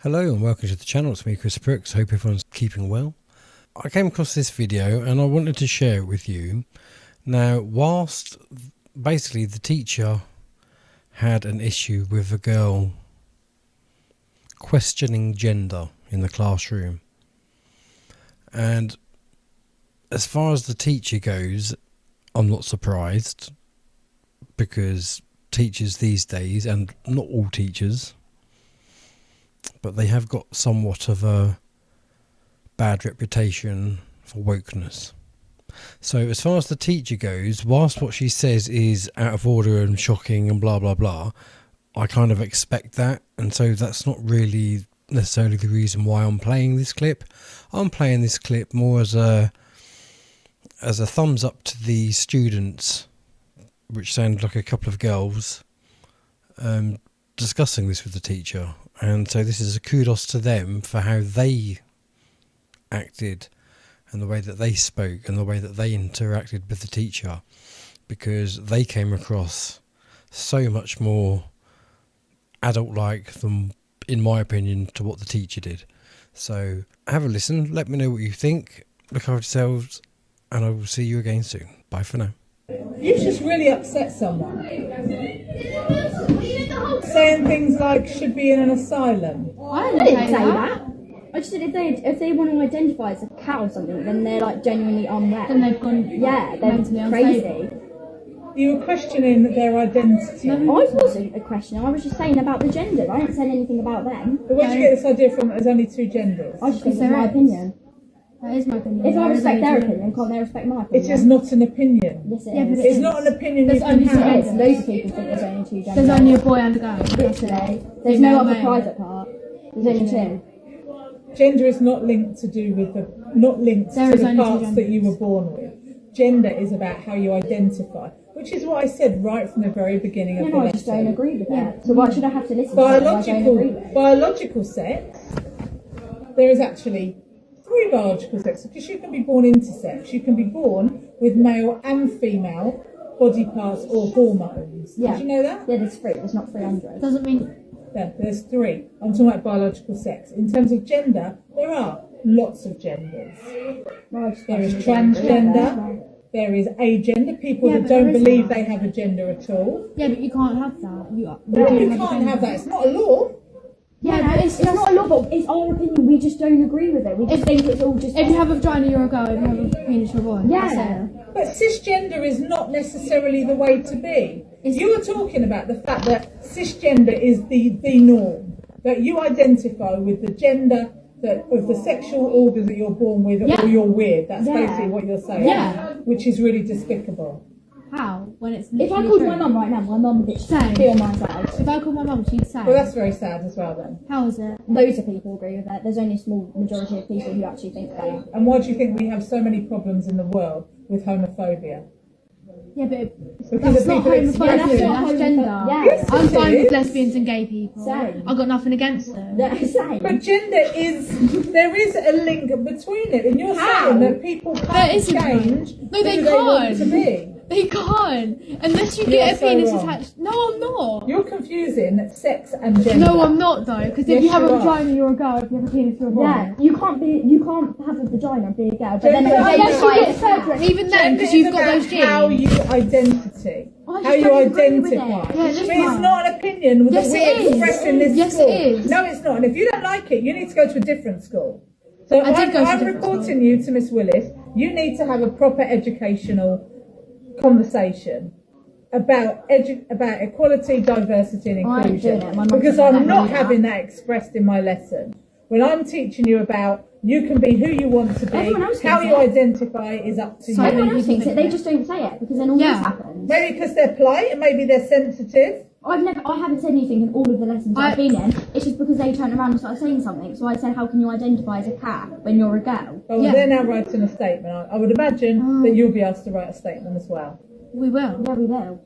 Hello and welcome to the channel. It's me, Chris Brooks. Hope everyone's keeping well. I came across this video and I wanted to share it with you. Now, whilst basically the teacher had an issue with a girl questioning gender in the classroom, and as far as the teacher goes, I'm not surprised, because teachers these days, and not all teachers, but they have got somewhat of a bad reputation for wokeness. So as far as the teacher goes, whilst what she says is out of order and shocking and blah blah blah, I kind of expect that, and so that's not really necessarily the reason why I'm playing this clip. I'm playing this clip more as a thumbs up to the students, which sound like a couple of girls discussing this with the teacher. And so this is a kudos to them for how they acted and the way that they spoke and the way that they interacted with the teacher, because they came across so much more adult-like than, in my opinion, to what the teacher did. So have a listen, let me know what you think, look after yourselves, and I will see you again soon. Bye for now. You've just really upset someone. Saying things like should be in an asylum. I didn't say that. I just said if they want to identify as a cat or something, then they're like genuinely unwell. Then they've gone they're crazy. You were questioning their identity. I wasn't a question. I was just saying about the gender. I didn't say anything about them. But where did you get this idea from that there's only two genders? I just think it's my opinion. That is my opinion. If I respect their opinion, can't they respect my opinion? It is not an opinion. Yes, it Yeah, is. but It's not an opinion you There's can only two have. genders. Loads of people think there's only two genders. There's only a boy and a girl. Literally. There's Female, no other male. private part. There's only two. Gender is not linked to do with the There is the only two parts that you genders. were born with. Gender is about how you identify, which is what I said right from the very beginning of the I just don't lesson. agree with that. So why should I have to listen to something I don't agree with? Biological sex, there is actually three biological sexes, because you can be born intersex. You can be born with male and female body parts or hormones. Yeah. Did you know that? Yeah, there's three. There's not 300. Doesn't mean Yeah, there's three. I'm talking about biological sex. In terms of gender, there are lots of genders. There is transgender, there is agender, people Yeah, that but there don't is believe that. they have a gender at all. yeah, but you can't have that. No, you can't have that. It's not a law. Yeah, no, it's not a law, but it's our opinion. We just don't agree with it. We just think it's all just. If you have a vagina, you're a girl. If you have a penis, you're a boy. That's Yeah. it. But cisgender is not necessarily the way to be. You were talking about the fact that cisgender is the norm, that you identify with the gender, with the sexual order that you're born with, Yeah. or you're with. That's Yeah. basically what you're saying. Yeah. Which is really despicable. How? When it's If I literally called true. my mum right now, my mum would Same. be on my side. If I called my mum, she'd say. Well, that's very sad as well then. How is it? Loads of people agree with that. There's only a small majority of people who actually think that. And why do you think we have so many problems in the world with homophobia? Yeah, but Because that's of not people homophobia. Yeah, that's not That's homophobia. gender. Yeah. Yes, I'm it fine is. with lesbians and gay people. Same. I've got nothing against them. Yeah, same. But gender there is a link between it, and you're How? saying that people There can't isn't change one. No, they who they want can't. to be. They can't. Unless you You get are a so penis wrong. attached. No, I'm not. You're confusing sex and gender. No, I'm not though. Because Yes, if you have you a are. vagina, you're a girl. If you have a penis, you're a boy. Yeah, you can't have a vagina and be a girl, but then Gender- Unless you identify get as surgery, and even then, Gender because is you've got about those genes. how you identity. I just How you don't agree with it. identify. Yeah, But just it's fine. not an opinion Yes, that we it is. express in this Yes, school. it is. No, it's not. And if you don't like it, you need to go to a different school. So I did go to a I'm different reporting you to Miss Willis. You need to have a proper educational conversation about equality, diversity and I ain't inclusion. doing it. My mum Because said I'm that not either. having that expressed in my lesson. When I'm teaching you about you can be who you want to be, Everyone else how thinks you it. identify is up to So you. Everyone else people thinks it. think They that. just don't say it because then all Yeah. this happens. Maybe because they're polite and maybe they're sensitive. I haven't said anything in all of the lessons I've been in. It's just because they turned around and started saying something. So I said, how can you identify as a cat when you're a girl? Oh, well, Yeah. they're now writing a statement. I would imagine that you'll be asked to write a statement as well. We will. Yeah, we will.